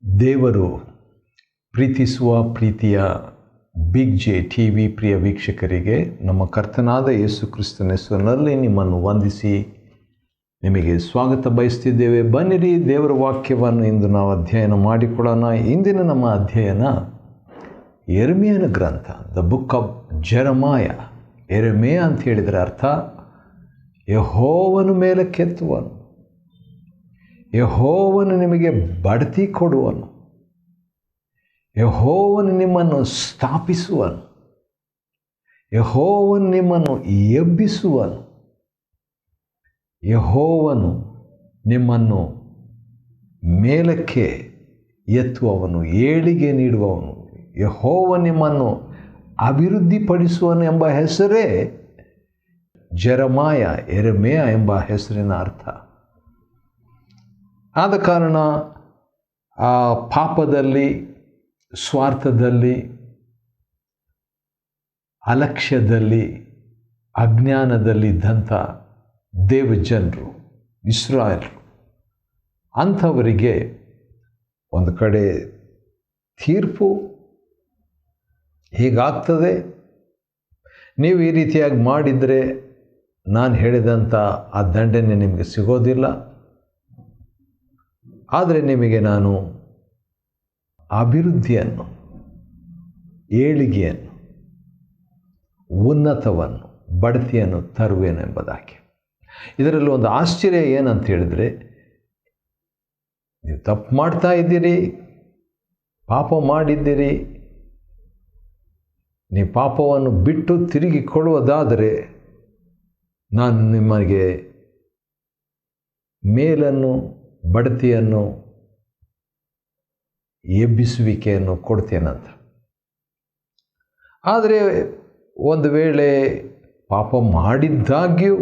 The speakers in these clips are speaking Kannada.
ದೇವರು ಪ್ರೀತಿಸುವ ಪ್ರೀತಿಯ ಬಿಗ್ ಜೆ ಟಿ ವಿ ಪ್ರಿಯ ವೀಕ್ಷಕರಿಗೆ ನಮ್ಮ ಕರ್ತನಾದ ಯೇಸು ಕ್ರಿಸ್ತನ ಹೆಸರಿನಲ್ಲಿ ನಿಮ್ಮನ್ನು ವಂದಿಸಿ ನಿಮಗೆ ಸ್ವಾಗತ ಬಯಸ್ತಿದ್ದೇವೆ. ಬನ್ನಿರಿ, ದೇವರ ವಾಕ್ಯವನ್ನು ಇಂದು ನಾವು ಅಧ್ಯಯನ ಮಾಡಿಕೊಳ್ಳೋಣ. ಇಂದಿನ ನಮ್ಮ ಅಧ್ಯಯನ ಯೆರೆಮೀಯನ ಗ್ರಂಥ, ದ ಬುಕ್ ಆಫ್ ಜೆರೆಮಾಯ. ಯೆರೆಮೀಯ ಅಂತ ಹೇಳಿದರೆ ಅರ್ಥ ಯೆಹೋವನು ಮೇಲಕ್ಕೆತ್ತುವನು, ಯೆಹೋವನು ನಿಮಗೆ ಬಡ್ತಿ ಕೊಡುವನು, ಯೆಹೋವನು ನಿಮ್ಮನ್ನು ಸ್ಥಾಪಿಸುವನು, ಯೆಹೋವನು ನಿಮ್ಮನ್ನು ಎಬ್ಬಿಸುವನು, ಯೆಹೋವನು ನಿಮ್ಮನ್ನು ಮೇಲಕ್ಕೆ ಎತ್ತುವವನು, ಏಳಿಗೆ ನೀಡುವವನು, ಯೆಹೋವನು ನಿಮ್ಮನ್ನು ಅಭಿವೃದ್ಧಿಪಡಿಸುವನು ಎಂಬ ಹೆಸರೇ ಜೆರೆಮಾಯ, ಯೆರೆಮೀಯ ಎಂಬ ಹೆಸರಿನ ಅರ್ಥ. ಆದ ಕಾರಣ ಆ ಪಾಪದಲ್ಲಿ, ಸ್ವಾರ್ಥದಲ್ಲಿ, ಅಲಕ್ಷ್ಯದಲ್ಲಿ, ಅಜ್ಞಾನದಲ್ಲಿದ್ದಂಥ ದೇವಜನರು, ಇಸ್ರಾಯೇಲರು, ಅಂಥವರಿಗೆ ಒಂದು ಕಡೆ ತೀರ್ಪು ಹೀಗಾಗ್ತದೆ, ನೀವು ಈ ರೀತಿಯಾಗಿ ಮಾಡಿದರೆ ನಾನು ಹೇಳಿದಂಥ ಆ ದಂಡನೆ ನಿಮಗೆ ಸಿಗೋದಿಲ್ಲ, ಆದರೆ ನಿಮಗೆ ನಾನು ಅಭಿವೃದ್ಧಿಯನ್ನು, ಏಳಿಗೆಯನ್ನು, ಉನ್ನತವನ್ನು, ಬಡ್ತಿಯನ್ನು ತರುವೇನೆಂಬುದಾಗಿ. ಇದರಲ್ಲಿ ಒಂದು ಆಶ್ಚರ್ಯ ಏನಂತ ಹೇಳಿದರೆ, ನೀವು ತಪ್ಪು ಮಾಡ್ತಾ ಇದ್ದೀರಿ, ಪಾಪ ಮಾಡಿದ್ದೀರಿ, ನೀವು ಪಾಪವನ್ನು ಬಿಟ್ಟು ತಿರುಗಿ ಕೊಡುವುದಾದರೆ ನಾನು ನಿಮಗೆ ಮೇಲನ್ನು, ಬಡ್ತಿಯನ್ನು, ಎಬ್ಬಿಸುವಿಕೆಯನ್ನು ಕೊಡ್ತೇನಂತ. ಆದರೆ ಒಂದು ವೇಳೆ ಪಾಪ ಮಾಡಿದ್ದಾಗ್ಯೂ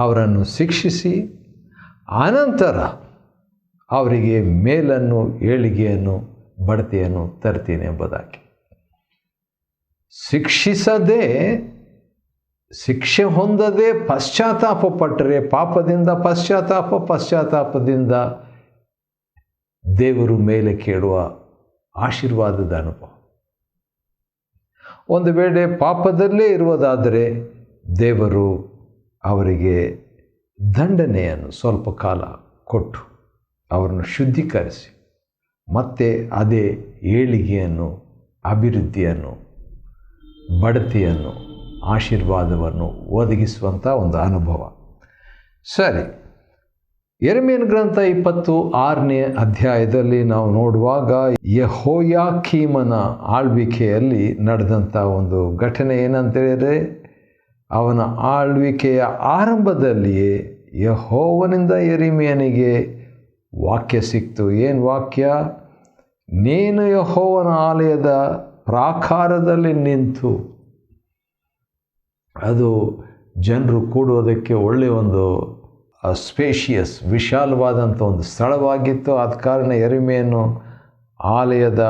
ಅವರನ್ನು ಶಿಕ್ಷಿಸಿ ಆನಂತರ ಅವರಿಗೆ ಮೇಲನ್ನು, ಏಳಿಗೆಯನ್ನು, ಬಡ್ತಿಯನ್ನು ತರ್ತೀನಿ ಎಂಬುದಾಗಿ. ಶಿಕ್ಷಿಸದೆ, ಶಿಕ್ಷೆ ಹೊಂದದೆ ಪಶ್ಚಾತ್ತಾಪ ಪಟ್ಟರೆ ಪಾಪದಿಂದ ಪಶ್ಚಾತ್ತಾಪದಿಂದ ದೇವರು ಮೇಲೆ ಕೇಳುವ ಆಶೀರ್ವಾದದ ಅನುಭವ. ಒಂದು ವೇಳೆ ಪಾಪದಲ್ಲೇ ಇರುವುದಾದರೆ ದೇವರು ಅವರಿಗೆ ದಂಡನೆಯನ್ನು ಸ್ವಲ್ಪ ಕಾಲ ಕೊಟ್ಟು ಅವರನ್ನು ಶುದ್ಧೀಕರಿಸಿ ಮತ್ತೆ ಅದೇ ಏಳಿಗೆಯನ್ನು, ಅಭಿವೃದ್ಧಿಯನ್ನು, ಬಡ್ತಿಯನ್ನು, ಆಶೀರ್ವಾದವನ್ನು ಒದಗಿಸುವಂಥ ಒಂದು ಅನುಭವ. ಸರಿ, ಯೆರೆಮೀಯನ ಗ್ರಂಥ 26ನೇ ಅಧ್ಯಾಯದಲ್ಲಿ ನಾವು ನೋಡುವಾಗ ಯೆಹೋಯಾಕೀಮನ ಆಳ್ವಿಕೆಯಲ್ಲಿ ನಡೆದಂಥ ಒಂದು ಘಟನೆ ಏನಂತೇಳಿದರೆ, ಅವನ ಆಳ್ವಿಕೆಯ ಆರಂಭದಲ್ಲಿಯೇ ಯೆಹೋವನಿಂದ ಯೆರೆಮೀಯನಿಗೆ ವಾಕ್ಯ ಸಿಕ್ತು. ಏನು ವಾಕ್ಯ? ನೀನು ಯೆಹೋವನ ಆಲಯದ ಪ್ರಾಕಾರದಲ್ಲಿ ನಿಂತು, ಅದು ಜನರು ಕೂಡೋದಕ್ಕೆ ಒಳ್ಳೆಯ ಒಂದು ಸ್ಪೇಷಿಯಸ್, ವಿಶಾಲವಾದಂಥ ಒಂದು ಸ್ಥಳವಾಗಿತ್ತು. ಆದ ಕಾರಣ ಯೆರೆಮೀಯನು ಆಲಯದ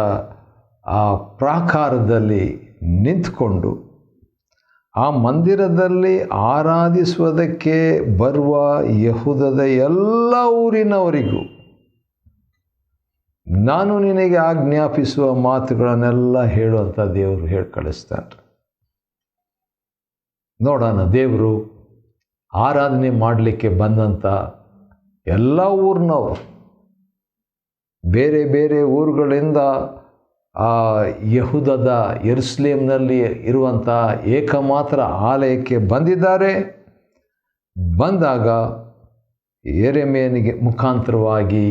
ಆ ಪ್ರಾಕಾರದಲ್ಲಿ ನಿಂತುಕೊಂಡು ಆ ಮಂದಿರದಲ್ಲಿ ಆರಾಧಿಸುವುದಕ್ಕೆ ಬರುವ ಯೆಹೂದದ ಎಲ್ಲ ಊರಿನವರಿಗೂ ನಾನು ನಿನಗೆ ಆಜ್ಞಾಪಿಸುವ ಮಾತುಗಳನ್ನೆಲ್ಲ ಹೇಳುವಂಥ ದೇವರು ಹೇಳಿ ಕಳಿಸ್ತಾನೆ. ನೋಡೋಣ, ದೇವರು ಆರಾಧನೆ ಮಾಡಲಿಕ್ಕೆ ಬಂದಂಥ ಎಲ್ಲ ಊರಿನವರು, ಬೇರೆ ಬೇರೆ ಊರುಗಳಿಂದ ಆ ಯೆಹೂದದ ಯೆರೂಸಲೇಮಿನಲ್ಲಿ ಇರುವಂಥ ಏಕಮಾತ್ರ ಆಲಯಕ್ಕೆ ಬಂದಿದ್ದಾರೆ. ಬಂದಾಗ ಯೆರೆಮೀಯನಿಗೆ ಮುಖಾಂತರವಾಗಿ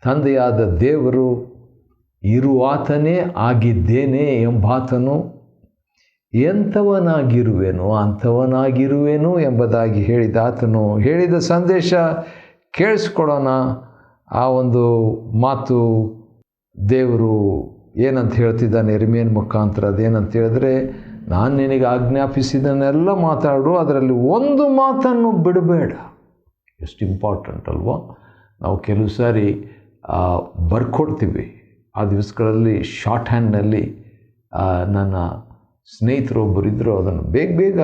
ತಂದೆಯಾದ ದೇವರು ಇರುವಾತನೇ ಆಗಿದ್ದೇನೆ ಎಂಬಾತನು ಎಂಥವನಾಗಿರುವೆನು ಅಂಥವನಾಗಿರುವೆನು ಎಂಬುದಾಗಿ ಹೇಳಿದ ಆತನು ಹೇಳಿದ ಸಂದೇಶ ಕೇಳಿಸ್ಕೊಳ್ಳೋಣ. ಆ ಒಂದು ಮಾತು ದೇವರು ಏನಂತ ಹೇಳ್ತಿದ್ದಾನೆ ಯೆರೆಮೀಯನ ಮುಖಾಂತರ, ಅದೇನಂತ ಹೇಳಿದ್ರೆ, ನಾನು ನಿನಗೆ ಆಜ್ಞಾಪಿಸಿದನ್ನೆಲ್ಲ ಮಾತಾಡು, ಅದರಲ್ಲಿ ಒಂದು ಮಾತನ್ನು ಬಿಡಬೇಡ. ಎಷ್ಟು ಇಂಪಾರ್ಟೆಂಟ್ ಅಲ್ವಾ? ನಾವು ಕೆಲವು ಸಾರಿ ಬರ್ಕೊಡ್ತೀವಿ. ಆ ದಿವಸಗಳಲ್ಲಿ ಶಾರ್ಟ್ ಹ್ಯಾಂಡ್ನಲ್ಲಿ ನನ್ನ ಸ್ನೇಹಿತರೊಬ್ಬರಿದ್ದರು, ಅದನ್ನು ಬೇಗ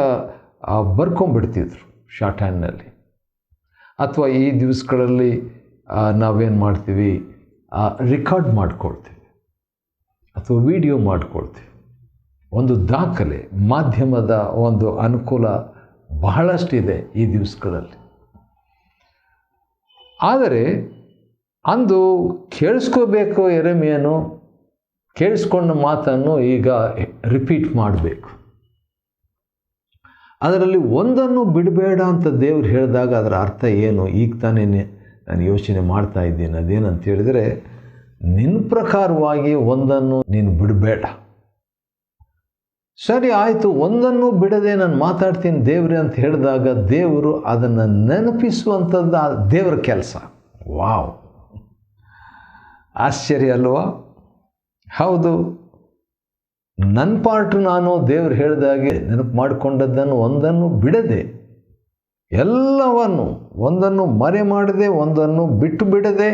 ಬರ್ಕೊಂಬಿಡ್ತಿದ್ರು ಶಾರ್ಟ್ ಹ್ಯಾಂಡ್ನಲ್ಲಿ. ಅಥವಾ ಈ ದಿವಸಗಳಲ್ಲಿ ನಾವೇನು ಮಾಡ್ತೀವಿ, ರೆಕಾರ್ಡ್ ಮಾಡ್ಕೊಳ್ತೀವಿ ಅಥವಾ ವಿಡಿಯೋ ಮಾಡ್ಕೊಳ್ತೀವಿ. ಒಂದು ದಾಖಲೆ, ಮಾಧ್ಯಮದ ಒಂದು ಅನುಕೂಲ ಬಹಳಷ್ಟಿದೆ ಈ ದಿವಸಗಳಲ್ಲಿ. ಆದರೆ ಅಂದು ಕೇಳಿಸ್ಕೋಬೇಕು, ಯೆರೆಮೀಯನು ಕೇಳಿಸ್ಕೊಂಡ ಮಾತನ್ನು ಈಗ ರಿಪೀಟ್ ಮಾಡಬೇಕು. ಅದರಲ್ಲಿ ಒಂದನ್ನು ಬಿಡಬೇಡ ಅಂತ ದೇವರು ಹೇಳಿದಾಗ ಅದರ ಅರ್ಥ ಏನು? ಈಗ ತಾನೇ ನಾನು ಯೋಚನೆ ಮಾಡ್ತಾ ಇದ್ದೀನಿ. ಅದೇನಂತ ಹೇಳಿದರೆ, ನಿನ್ನ ಪ್ರಕಾರವಾಗಿ ಒಂದನ್ನು ನೀನು ಬಿಡಬೇಡ. ಸರಿ ಆಯಿತು, ಒಂದನ್ನು ಬಿಡದೆ ನಾನು ಮಾತಾಡ್ತೀನಿ ದೇವ್ರೆ ಅಂತ ಹೇಳಿದಾಗ ದೇವರು ಅದನ್ನು ನೆನಪಿಸುವಂಥದ್ದು ದೇವರ ಕೆಲಸ. ವಾವ್, ಆಶ್ಚರ್ಯ ಅಲ್ವಾ? ಹೌದು, ನನ್ನ ಪಾರ್ಟ್ ನಾನು ದೇವರು ಹೇಳಿದಾಗೆ ನೆನಪು ಮಾಡಿಕೊಂಡದ್ದನ್ನು ಒಂದನ್ನು ಬಿಡದೆ, ಎಲ್ಲವನ್ನು ಒಂದನ್ನು ಮರೆ ಮಾಡದೆ, ಒಂದನ್ನು ಬಿಟ್ಟು ಬಿಡದೆ,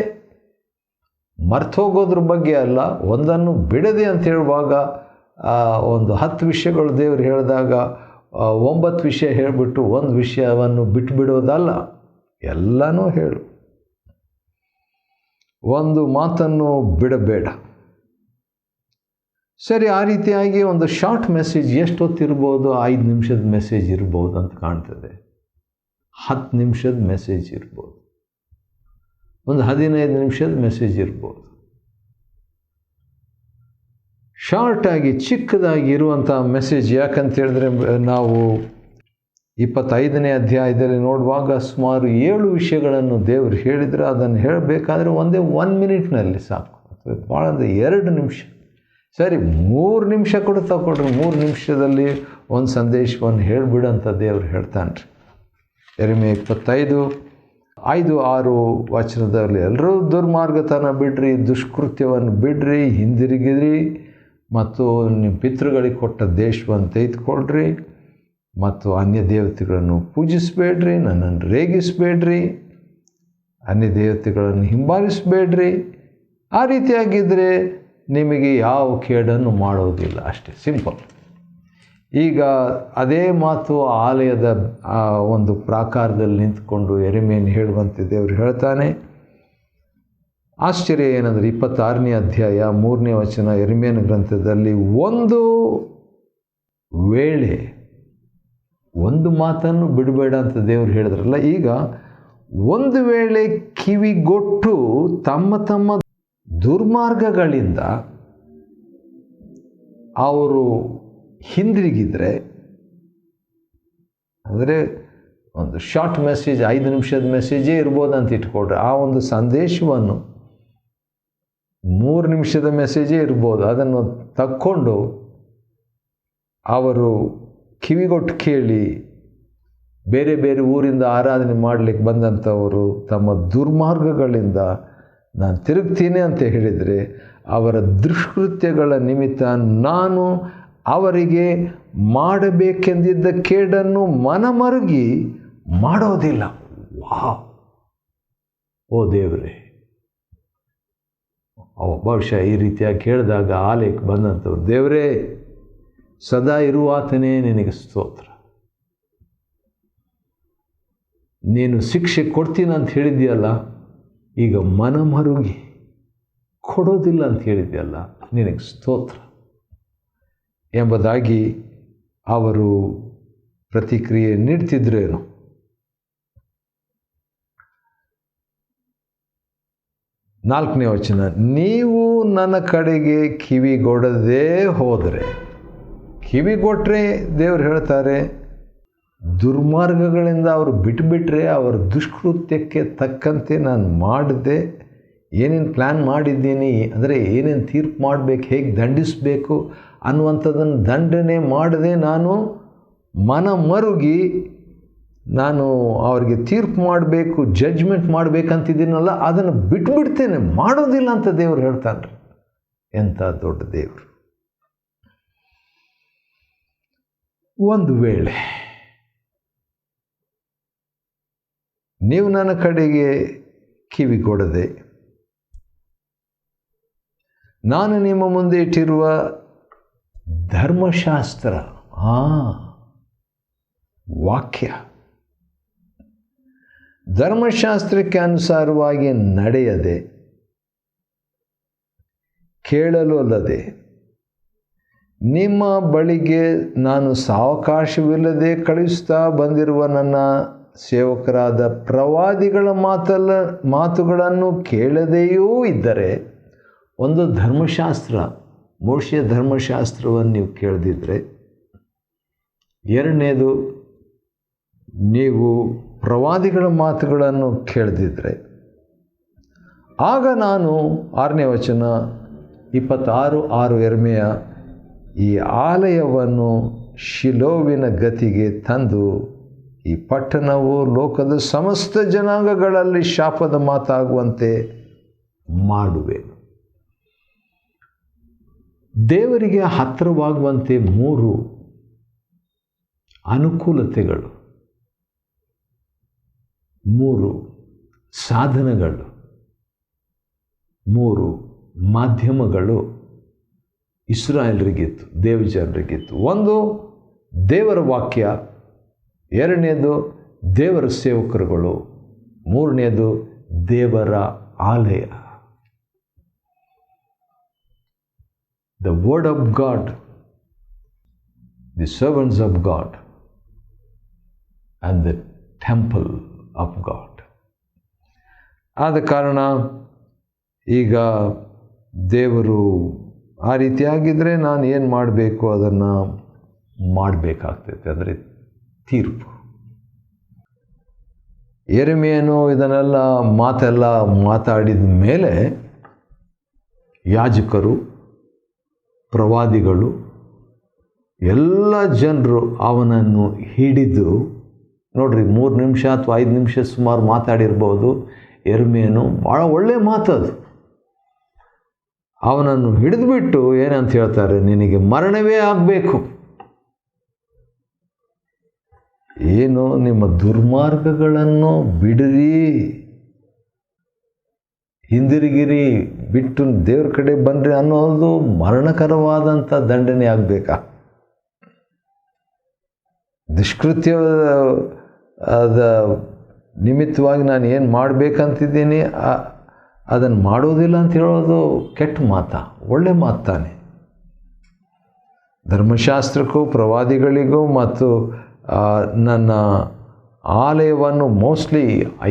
ಮರ್ತೋಗೋದ್ರ ಬಗ್ಗೆ ಅಲ್ಲ, ಒಂದನ್ನು ಬಿಡದೆ ಅಂತ ಹೇಳುವಾಗ ಒಂದು 10 ವಿಷಯಗಳು ದೇವರು ಹೇಳಿದಾಗ 9 ವಿಷಯ ಹೇಳಿಬಿಟ್ಟು ಒಂದು ವಿಷಯವನ್ನು ಬಿಟ್ಟುಬಿಡೋದಲ್ಲ, ಎಲ್ಲನೂ ಹೇಳು. ಒಂದು ಮಾತನ್ನು ಬಿಡಬೇಡ. ಸರಿ, ಆ ರೀತಿಯಾಗಿ ಒಂದು ಶಾರ್ಟ್ ಮೆಸೇಜ್ ಎಷ್ಟೊತ್ತಿರ್ಬೋದು? 5 ನಿಮಿಷದ ಮೆಸೇಜ್ ಇರ್ಬೋದು ಅಂತ ಕಾಣ್ತದೆ. 10 ನಿಮಿಷದ ಮೆಸೇಜ್ ಇರ್ಬೋದು, ಒಂದು 15 ನಿಮಿಷದ ಮೆಸೇಜ್ ಇರ್ಬೋದು. ಶಾರ್ಟಾಗಿ ಚಿಕ್ಕದಾಗಿ ಇರುವಂಥ ಮೆಸೇಜ್. ಯಾಕಂತ ಹೇಳಿದ್ರೆ, ನಾವು 25ನೇ ಅಧ್ಯಾಯದಲ್ಲಿ ನೋಡುವಾಗ ಸುಮಾರು 7 ವಿಷಯಗಳನ್ನು ದೇವರು ಹೇಳಿದರೆ ಅದನ್ನು ಹೇಳಬೇಕಾದ್ರೆ ಒಂದೇ 1 ಮಿನಿಟ್ನಲ್ಲಿ ಸಾಕು, ಅಥವಾ ಭಾಳ ಅಂದರೆ 2 ನಿಮಿಷ. ಸರಿ, 3 ನಿಮಿಷ ಕೂಡ ತಗೊಳ್ರಿ. 3 ನಿಮಿಷದಲ್ಲಿ ಒಂದು ಸಂದೇಶವನ್ನು ಹೇಳಿಬಿಡಂತ ದೇವರು ಹೇಳ್ತಾನೆ ರೀ. ಯೆರೆಮೀಯ 25:5-6 ವಚನದಲ್ಲಿ, ಎಲ್ಲರೂ ದುರ್ಮಾರ್ಗತನ ಬಿಡ್ರಿ, ದುಷ್ಕೃತ್ಯವನ್ನು ಬಿಡ್ರಿ, ಹಿಂದಿರುಗಿದ್ರಿ ಮತ್ತು ನಿಮ್ಮ ಪಿತೃಗಳಿಗೆ ಕೊಟ್ಟ ದೇಶವನ್ನು ತೆಗೆದುಕೊಳ್ರಿ ಮತ್ತು ಅನ್ಯ ದೇವತೆಗಳನ್ನು ಪೂಜಿಸಬೇಡ್ರಿ, ನನ್ನನ್ನು ರೇಗಿಸಬೇಡ್ರಿ, ಅನ್ಯ ದೇವತೆಗಳನ್ನು ಹಿಂಬಾಲಿಸಬೇಡ್ರಿ. ಆ ರೀತಿಯಾಗಿದ್ದರೆ ನಿಮಗೆ ಯಾವ ಕೇಡನ್ನು ಮಾಡೋದಿಲ್ಲ. ಅಷ್ಟೇ, ಸಿಂಪಲ್. ಈಗ ಅದೇ ಮಾತು ಆಲಯದ ಒಂದು ಪ್ರಾಕಾರದಲ್ಲಿ ನಿಂತ್ಕೊಂಡು ಯೆರೆಮೀಯನು ಹೇಳುವಂತೆ ದೇವರು ಹೇಳ್ತಾನೆ. ಆಶ್ಚರ್ಯ ಏನಂದರೆ 26ನೇ ಅಧ್ಯಾಯ 3ನೇ ವಚನ ಯೆರೆಮೀಯನ ಗ್ರಂಥದಲ್ಲಿ, ಒಂದು ವೇಳೆ ಒಂದು ಮಾತನ್ನು ಬಿಡಬೇಡ ಅಂತ ದೇವರು ಹೇಳಿದ್ರಲ್ಲ, ಈಗ ಒಂದು ವೇಳೆ ಕಿವಿಗೊಟ್ಟು ತಮ್ಮ ತಮ್ಮ ದುರ್ಮಾರ್ಗಗಳಿಂದ ಅವರು ಹಿಂದಿರುಗಿದರೆ, ಅಂದರೆ ಒಂದು ಶಾರ್ಟ್ ಮೆಸೇಜ್ 5 ನಿಮಿಷದ ಮೆಸೇಜೇ ಇರ್ಬೋದು ಅಂತ ಇಟ್ಕೊಳ್ರಿ. ಆ ಒಂದು ಸಂದೇಶವನ್ನು 3 ನಿಮಿಷದ ಮೆಸೇಜೇ ಇರ್ಬೋದು. ಅದನ್ನು ತಕ್ಕೊಂಡು ಅವರು ಕಿವಿಗೊಟ್ಟು ಕೇಳಿ ಬೇರೆ ಬೇರೆ ಊರಿಂದ ಆರಾಧನೆ ಮಾಡಲಿಕ್ಕೆ ಬಂದಂಥವರು ತಮ್ಮ ದುರ್ಮಾರ್ಗಗಳಿಂದ ನಾನು ತಿರುಗ್ತೀನಿ ಅಂತ ಹೇಳಿದರೆ, ಅವರ ದುಷ್ಕೃತ್ಯಗಳ ನಿಮಿತ್ತ ನಾನು ಅವರಿಗೆ ಮಾಡಬೇಕೆಂದಿದ್ದ ಕೇಡನ್ನು ಮನಮರುಗಿ ಮಾಡೋದಿಲ್ಲ. ವಾಹ್! ಓ ದೇವರೇ, ಬಹುಶಃ ಈ ರೀತಿಯಾಗಿ ಕೇಳಿದಾಗ ಆಲಯಕ್ಕೆ ಬಂದಂಥವ್ರು, ದೇವರೇ ಸದಾ ಇರುವಾತನೇ ನಿನಗೆ ಸ್ತೋತ್ರ, ನೀನು ಶಿಕ್ಷೆ ಕೊಡ್ತೀನಿ ಅಂತ ಹೇಳಿದ್ಯಲ್ಲ, ಈಗ ಮನಮರುಗಿ ಕೊಡೋದಿಲ್ಲ ಅಂತ ಹೇಳಿದ್ಯಲ್ಲ, ನಿನಗೆ ಸ್ತೋತ್ರ ಎಂಬುದಾಗಿ ಅವರು ಪ್ರತಿಕ್ರಿಯೆ ನೀಡ್ತಿದ್ರೇನು. 4ನೇ ವಚನ, ನೀವು ನನ್ನ ಕಡೆಗೆ ಕಿವಿಗೊಡದೇ ಹೋದರೆ, ಕಿವಿಗೊಟ್ಟರೆ ದೇವರು ಹೇಳ್ತಾರೆ, ದುರ್ಮಾರ್ಗಗಳಿಂದ ಅವರು ಬಿಟ್ಟುಬಿಟ್ರೆ, ಅವರ ದುಷ್ಕೃತ್ಯಕ್ಕೆ ತಕ್ಕಂತೆ ನಾನು ಮಾಡದೆ ಏನೇನು ಪ್ಲ್ಯಾನ್ ಮಾಡಿದ್ದೀನಿ, ಅಂದರೆ ಏನೇನು ತೀರ್ಪು ಮಾಡಬೇಕು, ಹೇಗೆ ದಂಡಿಸಬೇಕು ಅನ್ನುವಂಥದ್ದನ್ನು ದಂಡನೆ ಮಾಡದೆ ನಾನು ಮನ ಮರುಗಿ ನಾನು ಅವ್ರಿಗೆ ತೀರ್ಪು ಮಾಡಬೇಕು, ಜಡ್ಜ್ಮೆಂಟ್ ಮಾಡಬೇಕಂತಿದ್ದೀನಲ್ಲ, ಅದನ್ನು ಬಿಟ್ಬಿಡ್ತೇನೆ, ಮಾಡೋದಿಲ್ಲ ಅಂತ ದೇವರು ಹೇಳ್ತಾನೆ ರೀ. ಎಂಥ ದೊಡ್ಡ ದೇವರು. ಒಂದು ವೇಳೆ ನೀವು ನನ್ನ ಕಡೆಗೆ ಕಿವಿಗೊಡದೆ ನಾನು ನಿಮ್ಮ ಮುಂದೆ ಇಟ್ಟಿರುವ ಧರ್ಮಶಾಸ್ತ್ರ, ವಾಕ್ಯ, ಧರ್ಮಶಾಸ್ತ್ರಕ್ಕೆ ಅನುಸಾರವಾಗಿ ನಡೆಯದೆ ಕೇಳಲು ಅಲ್ಲದೆ ನಿಮ್ಮ ಬಳಿಗೆ ನಾನು ಸಾವಕಾಶವಿಲ್ಲದೆ ಕಳುಹಿಸ್ತಾ ಬಂದಿರುವ ನನ್ನ ಸೇವಕರಾದ ಪ್ರವಾದಿಗಳ ಮಾತುಗಳನ್ನು ಕೇಳದೆಯೂ ಇದ್ದರೆ, ಒಂದು ಧರ್ಮಶಾಸ್ತ್ರ, ಮೋಶೆಯ ಧರ್ಮಶಾಸ್ತ್ರವನ್ನು ನೀವು ಕೇಳದಿದ್ದರೆ, ಎರಡನೇದು ನೀವು ಪ್ರವಾದಿಗಳ ಮಾತುಗಳನ್ನು ಕೇಳದಿದ್ದರೆ, ಆಗ ನಾನು 6ನೇ ವಚನ 26:6 ಯೆರೆಮೀಯ, ಈ ಆಲಯವನ್ನು ಶಿಲೋವಿನ ಗತಿಗೆ ತಂದು ಈ ಪಟ್ಟಣವು ಲೋಕದ ಸಮಸ್ತ ಜನಾಂಗಗಳಲ್ಲಿ ಶಾಪದ ಮಾತಾಗುವಂತೆ ಮಾಡುವೆನು. ದೇವರಿಗೆ ಹತ್ತಿರವಾಗುವಂತೆ 3 ಅನುಕೂಲತೆಗಳು, 3 ಸಾಧನಗಳು, 3 ಮಾಧ್ಯಮಗಳು ಇಸ್ರಾಯೇಲರಿಗಿತ್ತು, ದೇವಜನರಿಗಿತ್ತು. ಒಂದು ದೇವರ ವಾಕ್ಯ, ಎರಡನೇದು ದೇವರ ಸೇವಕರುಗಳು, ಮೂರನೇದು ದೇವರ ಆಲಯ. The word of God, the servants of God and the temple of God. ಆದ ಕಾರಣ ಈಗ ದೇವರು ಆ ರೀತಿಯಾಗಿದ್ದರೆ ನಾನು ಏನು ಮಾಡಬೇಕು ಅದನ್ನು ಮಾಡಬೇಕಾಗ್ತೈತೆ, ಅಂದರೆ ತೀರ್ಪು. ಯೆರೆಮೀಯನು ಇದನ್ನೆಲ್ಲ ಮಾತಾಡಿದ ಮೇಲೆ ಯಾಜಕರು, ಪ್ರವಾದಿಗಳು, ಎಲ್ಲ ಜನರು ಅವನನ್ನು ಹಿಡಿದು, ನೋಡ್ರಿ 3 ನಿಮಿಷ ಅಥವಾ 5 ನಿಮಿಷ ಸುಮಾರು ಮಾತಾಡಿರ್ಬೋದು. ಯೆರೆಮೀಯನು ಭಾಳ ಒಳ್ಳೆಯ ಮಾತದು. ಅವನನ್ನು ಹಿಡಿದುಬಿಟ್ಟು ಏನಂತ ಹೇಳ್ತಾರೆ, ನಿನಗೆ ಮರಣವೇ ಆಗಬೇಕು, ಏನು ನಿಮ್ಮ ದುರ್ಮಾರ್ಗಗಳನ್ನು ಬಿಡಿರಿ, ಹಿಂದಿರುಗಿರಿ, ಬಿಟ್ಟು ದೇವ್ರ ಕಡೆ ಬನ್ನಿರಿ ಅನ್ನೋದು ಮರಣಕರವಾದಂಥ ದಂಡನೆ ಆಗಬೇಕಾ? ದುಷ್ಕೃತ್ಯದ ನಿಮಿತ್ತವಾಗಿ ನಾನು ಏನು ಮಾಡಬೇಕಂತಿದ್ದೀನಿ ಅದನ್ನು ಮಾಡೋದಿಲ್ಲ ಅಂತ ಹೇಳೋದು ಕೆಟ್ಟ ಮಾತಾ? ಒಳ್ಳೆ ಮಾತು ತಾನೆ. ಧರ್ಮಶಾಸ್ತ್ರಕ್ಕೂ ಪ್ರವಾದಿಗಳಿಗೂ ಮತ್ತು ನನ್ನ ಆಲಯವನ್ನು ಮೋಸ್ಟ್ಲಿ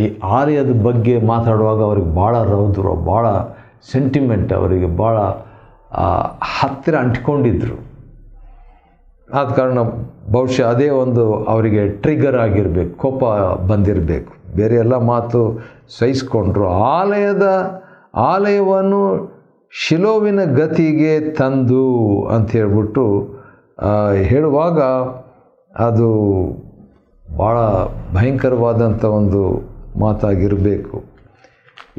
ಈ ಆಲಯದ ಬಗ್ಗೆ ಮಾತಾಡುವಾಗ ಅವ್ರಿಗೆ ಭಾಳ ರೌದ್ರ, ಭಾಳ ಸೆಂಟಿಮೆಂಟ್, ಅವರಿಗೆ ಭಾಳ ಹತ್ತಿರ ಅಂಟ್ಕೊಂಡಿದ್ರು. ಆದ ಕಾರಣ ಬಹುಶಃ ಅದೇ ಒಂದು ಅವರಿಗೆ ಟ್ರಿಗರ್ ಆಗಿರಬೇಕು, ಕೋಪ ಬಂದಿರಬೇಕು. ಬೇರೆ ಎಲ್ಲ ಮಾತು ಸಹಿಸ್ಕೊಂಡ್ರು. ಆಲಯವನ್ನು ಶಿಲೋವಿನ ಗತಿಗೆ ತಂದು ಅಂತ ಹೇಳ್ಬಿಟ್ಟು ಹೇಳುವಾಗ ಅದು ಭಾಳ ಭಯಂಕರವಾದಂಥ ಒಂದು ಮಾತಾಗಿರಬೇಕು.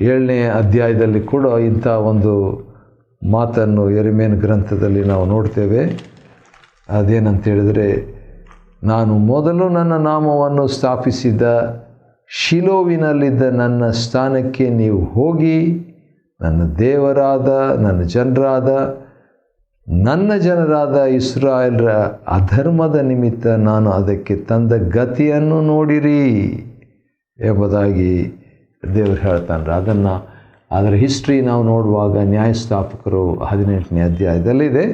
7ನೇ ಅಧ್ಯಾಯದಲ್ಲಿ ಕೂಡ ಇಂಥ ಒಂದು ಮಾತನ್ನು ಯೆರೆಮೀಯನ ಗ್ರಂಥದಲ್ಲಿ ನಾವು ನೋಡ್ತೇವೆ. ಅದೇನಂತ ಹೇಳಿದರೆ, ನಾನು ಮೊದಲು ನನ್ನ ನಾಮವನ್ನು ಸ್ಥಾಪಿಸಿದ ಶಿಲೋವಿನಲ್ಲಿದ್ದ ನನ್ನ ಸ್ಥಾನಕ್ಕೆ ನೀವು ಹೋಗಿ ನನ್ನ ದೇವರಾದ, ನನ್ನ ಜನರಾದ ಇಸ್ರಾಯೇಲರ ಅಧರ್ಮದ ನಿಮಿತ್ತ ನಾನು ಅದಕ್ಕೆ ತಂದ ಗತಿಯನ್ನು ನೋಡಿರಿ ಎಂಬುದಾಗಿ ದೇವರು ಹೇಳ್ತಾನೆ. ಅದರ ಹಿಸ್ಟ್ರಿ ನಾವು ನೋಡುವಾಗ ನ್ಯಾಯಸ್ಥಾಪಕರು 18ನೇ ಅಧ್ಯಾಯದಲ್ಲಿದೆ.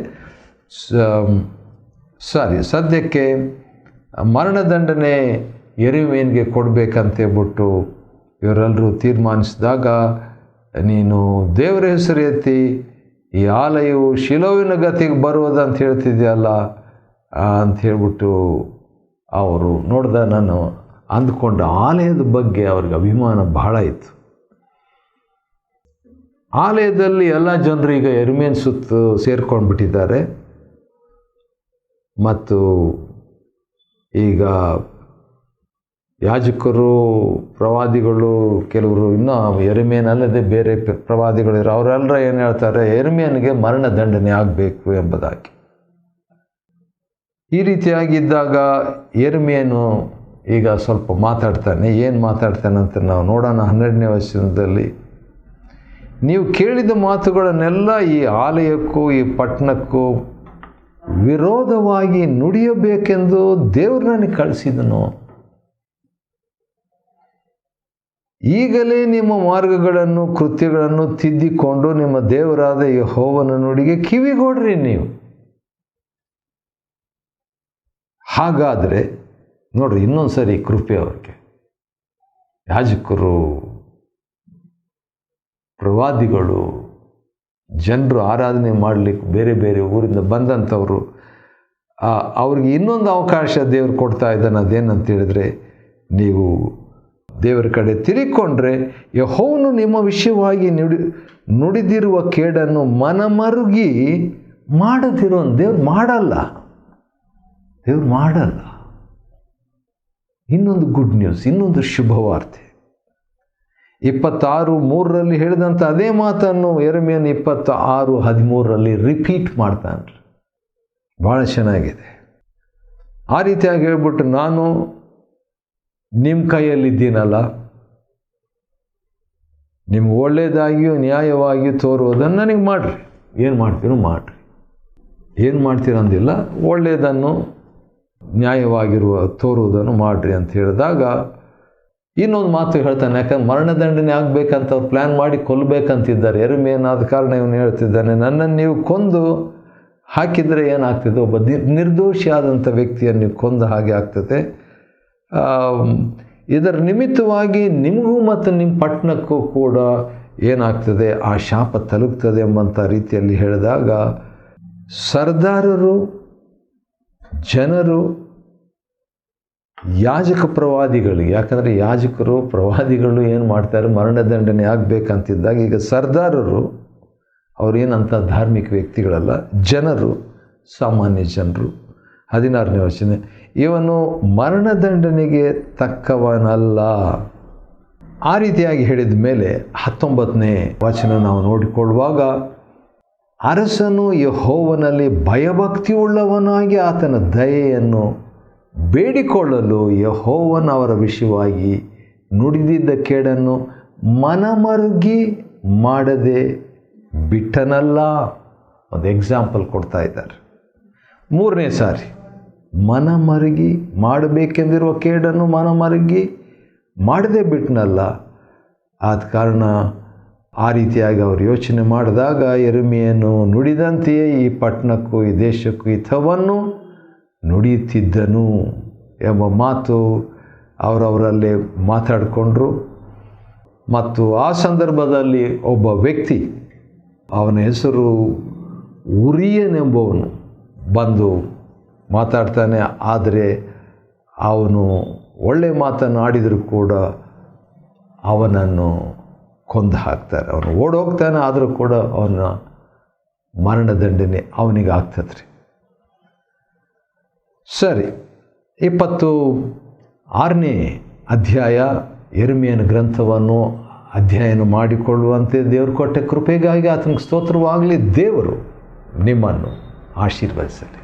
ಸದ್ಯಕ್ಕೆ ಮರಣದಂಡನೆ ಯೆರೆಮೀಯನಿಗೆ ಕೊಡಬೇಕಂತೇಳ್ಬಿಟ್ಟು ಇವರೆಲ್ಲರೂ ತೀರ್ಮಾನಿಸಿದಾಗ, ನೀನು ದೇವರ ಹೆಸರು ಎತ್ತಿ ಈ ಆಲಯವು ಶಿಲೋವಿನ ಗತಿಗೆ ಬರುವುದಂತ ಹೇಳ್ತಿದೆಯಲ್ಲ ಅಂತ ಹೇಳ್ಬಿಟ್ಟು ಅವರು ನಾನು ಅಂದ್ಕೊಂಡ ಆಲಯದ ಬಗ್ಗೆ ಅವ್ರಿಗೆ ಅಭಿಮಾನ ಬಹಳ ಇತ್ತು. ಆಲಯದಲ್ಲಿ ಎಲ್ಲ ಜನರು ಈಗ ಯೆರೆಮೀಯನ ಸುತ್ತ ಸೇರ್ಕೊಂಡ್ಬಿಟ್ಟಿದ್ದಾರೆ. ಮತ್ತು ಈಗ ಯಾಜಕರು, ಪ್ರವಾದಿಗಳು, ಕೆಲವರು ಇನ್ನೂ ಯೆರೆಮೀಯನಲ್ಲದೆ ಬೇರೆ ಪ್ರವಾದಿಗಳಿರೋ ಅವರೆಲ್ಲರ ಏನು ಹೇಳ್ತಾರೆ, ಯೆರೆಮೀಯನಿಗೆ ಮರಣದಂಡನೆ ಆಗಬೇಕು ಎಂಬುದಾಗಿ. ಈ ರೀತಿಯಾಗಿದ್ದಾಗ ಯೆರೆಮೀಯನು ಈಗ ಸ್ವಲ್ಪ ಮಾತಾಡ್ತಾನೆ. ಏನು ಮಾತಾಡ್ತಾನಂತ ನಾವು ನೋಡೋಣ. 12ನೇ ವಚನದಲ್ಲಿ, ನೀವು ಕೇಳಿದ ಮಾತುಗಳನ್ನೆಲ್ಲ ಈ ಆಲಯಕ್ಕೂ ಈ ಪಟ್ಟಣಕ್ಕೂ ವಿರೋಧವಾಗಿ ನುಡಿಯಬೇಕೆಂದು ದೇವರು ನನಗೆ ಕಳಿಸಿದನು. ಈಗಲೇ ನಿಮ್ಮ ಮಾರ್ಗಗಳನ್ನು ಕೃತ್ಯಗಳನ್ನು ತಿದ್ದಿಕೊಂಡು ನಿಮ್ಮ ದೇವರಾದ ಯೆಹೋವನ ನುಡಿಗೆ ಕಿವಿಗೊಡ್ರಿ ನೀವು. ಹಾಗಾದರೆ ನೋಡ್ರಿ, ಇನ್ನೊಂದು ಸರಿ ಕೃಪೆ ಅವ್ರಿಗೆ. ಯಾಜಕರು, ಪ್ರವಾದಿಗಳು, ಜನರು ಆರಾಧನೆ ಮಾಡಲಿಕ್ಕೆ ಬೇರೆ ಬೇರೆ ಊರಿಂದ ಬಂದಂಥವರು, ಅವ್ರಿಗೆ ಇನ್ನೊಂದು ಅವಕಾಶ ದೇವರು ಕೊಡ್ತಾ ಇದ್ದಾನೆ. ಅದೇನಂತ ಹೇಳಿದ್ರೆ, ನೀವು ದೇವರ ಕಡೆ ತಿರುಗಿಕೊಂಡ್ರೆ ಯೆಹೋವನು ನಿಮ್ಮ ವಿಷಯವಾಗಿ ನುಡಿದಿರುವ ಕೇಡನ್ನು ಮನಮರುಗಿ ಮಾಡದಿರೋ ದೇವ್ರು ಮಾಡಲ್ಲ. ಇನ್ನೊಂದು ಗುಡ್ ನ್ಯೂಸ್, ಇನ್ನೊಂದು ಶುಭವಾರ್ತೆ. 26:3 ಹೇಳಿದಂಥ ಅದೇ ಮಾತನ್ನು ಯೆರೆಮೀಯನು 26:13 ರಿಪೀಟ್ ಮಾಡ್ತಾನೆ. ಭಾಳ ಚೆನ್ನಾಗಿದೆ. ಆ ರೀತಿಯಾಗಿ ಹೇಳ್ಬಿಟ್ಟು, ನಾನು ನಿಮ್ಮ ಕೈಯಲ್ಲಿದ್ದೀನಲ್ಲ, ನಿಮ್ಗೆ ಒಳ್ಳೆಯದಾಗಿಯೂ ನ್ಯಾಯವಾಗಿಯೂ ತೋರುವುದನ್ನು ನನಗೆ ಮಾಡಿರಿ. ಏನು ಮಾಡ್ತೀರೋ ಮಾಡಿರಿ, ಏನು ಮಾಡ್ತೀರ ಅಂದಿಲ್ಲ, ಒಳ್ಳೆಯದನ್ನು ನ್ಯಾಯವಾಗಿರುವ ತೋರುವುದನ್ನು ಮಾಡಿರಿ ಅಂತ ಹೇಳಿದಾಗ ಇನ್ನೊಂದು ಮಾತು ಹೇಳ್ತಾನೆ. ಯಾಕಂದ್ರೆ ಮರಣದಂಡನೆ ಆಗಬೇಕಂತ ಅವ್ರು ಪ್ಲ್ಯಾನ್ ಮಾಡಿ ಕೊಲ್ಲಬೇಕಂತಿದ್ದಾರೆ ಯೆರೆಮೀಯನು. ಆದ ಕಾರಣ ಇವನು ಹೇಳ್ತಿದ್ದಾನೆ, ನನ್ನನ್ನು ನೀವು ಕೊಂದು ಹಾಕಿದರೆ ಏನಾಗ್ತದೆ, ಒಬ್ಬ ನಿರ್ದೋಷಿಯಾದಂಥ ವ್ಯಕ್ತಿಯನ್ನು ನೀವು ಕೊಂದ ಹಾಗೆ ಆಗ್ತದೆ. ಇದರ ನಿಮಿತ್ತವಾಗಿ ನಿಮಗೂ ಮತ್ತು ನಿಮ್ಮ ಪಟ್ಟಣಕ್ಕೂ ಕೂಡ ಏನಾಗ್ತದೆ, ಆ ಶಾಪ ತಲುಪ್ತದೆ ಎಂಬಂಥ ರೀತಿಯಲ್ಲಿ ಹೇಳಿದಾಗ ಸರ್ದಾರರು, ಜನರು, ಯಾಜಕ ಪ್ರವಾದಿಗಳಿಗೆ, ಯಾಕಂದರೆ ಯಾಜಕರು ಪ್ರವಾದಿಗಳು ಏನು ಮಾಡ್ತಾರೆ, ಮರಣದಂಡನೆ ಆಗಬೇಕಂತಿದ್ದಾಗ ಈಗ ಸರ್ದಾರರು ಅವರೇನಂಥ ಧಾರ್ಮಿಕ ವ್ಯಕ್ತಿಗಳಲ್ಲ, ಜನರು, ಸಾಮಾನ್ಯ ಜನರು. 16ನೇ ವಚನ, ಇವನು ಮರಣದಂಡನೆಗೆ ತಕ್ಕವನಲ್ಲ. ಆ ರೀತಿಯಾಗಿ ಹೇಳಿದ ಮೇಲೆ 19ನೇ ವಚನ ನಾವು ನೋಡಿಕೊಳ್ಳುವಾಗ, ಅರಸನು ಯೆಹೋವನಲ್ಲಿ ಭಯಭಕ್ತಿಯುಳ್ಳವನಾಗಿ ಆತನ ದಯೆಯನ್ನು ಬೇಡಿಕೊಳ್ಳಲು ಯೆಹೋವನ ಅವರ ವಿಷಯವಾಗಿ ನುಡಿದಿದ್ದ ಕೇಡನ್ನು ಮನಮರುಗಿ ಮಾಡದೆ ಬಿಟ್ಟನಲ್ಲ. ಒಂದು ಎಕ್ಸಾಂಪಲ್ ಕೊಡ್ತಾ ಇದ್ದಾರೆ. 3ನೇ ಸಾರಿ ಮನಮರುಗಿ ಮಾಡಬೇಕೆಂದಿರುವ ಕೇಡನ್ನು ಮನಮರುಗಿ ಮಾಡದೆ ಬಿಟ್ಟನಲ್ಲ. ಆದ ಕಾರಣ ಆ ರೀತಿಯಾಗಿ ಅವರು ಯೋಚನೆ ಮಾಡಿದಾಗ ಯೆರೆಮೀಯನು ನುಡಿದಂತೆಯೇ ಈ ಪಟ್ಟಣಕ್ಕೂ ಈ ದೇಶಕ್ಕೂ ಹಿತವನ್ನು ನುಡಿಯುತ್ತಿದ್ದನು ಎಂಬ ಮಾತು ಅವರವರಲ್ಲೇ ಮಾತಾಡಿಕೊಂಡ್ರು. ಮತ್ತು ಆ ಸಂದರ್ಭದಲ್ಲಿ ಒಬ್ಬ ವ್ಯಕ್ತಿ, ಅವನ ಹೆಸರು ಉರಿಯನೆಂಬವನು ಬಂದು ಮಾತಾಡ್ತಾನೆ. ಆದರೆ ಅವನು ಒಳ್ಳೆ ಮಾತನ್ನು ಆಡಿದರೂ ಕೂಡ ಅವನನ್ನು ಕೊಂದು ಹಾಕ್ತಾರೆ. ಅವನು ಓಡೋಗ್ತಾನೆ, ಆದರೂ ಕೂಡ ಅವನ ಮರಣದಂಡನೆ ಅವನಿಗೆ ಆಗ್ತದೆ ರೀ. ಸರಿ, 26ನೇ ಅಧ್ಯಾಯ ಯೆರೆಮೀಯನ ಗ್ರಂಥವನ್ನು ಅಧ್ಯಯನ ಮಾಡಿಕೊಳ್ಳುವಂತೆ ದೇವರು ಕೊಟ್ಟ ಕೃಪೆಗಾಗಿ ಆತನಿಗೆ ಸ್ತೋತ್ರವಾಗಲಿ. ದೇವರು ನಿಮ್ಮನ್ನು ಆಶೀರ್ವದಿಸಲಿ.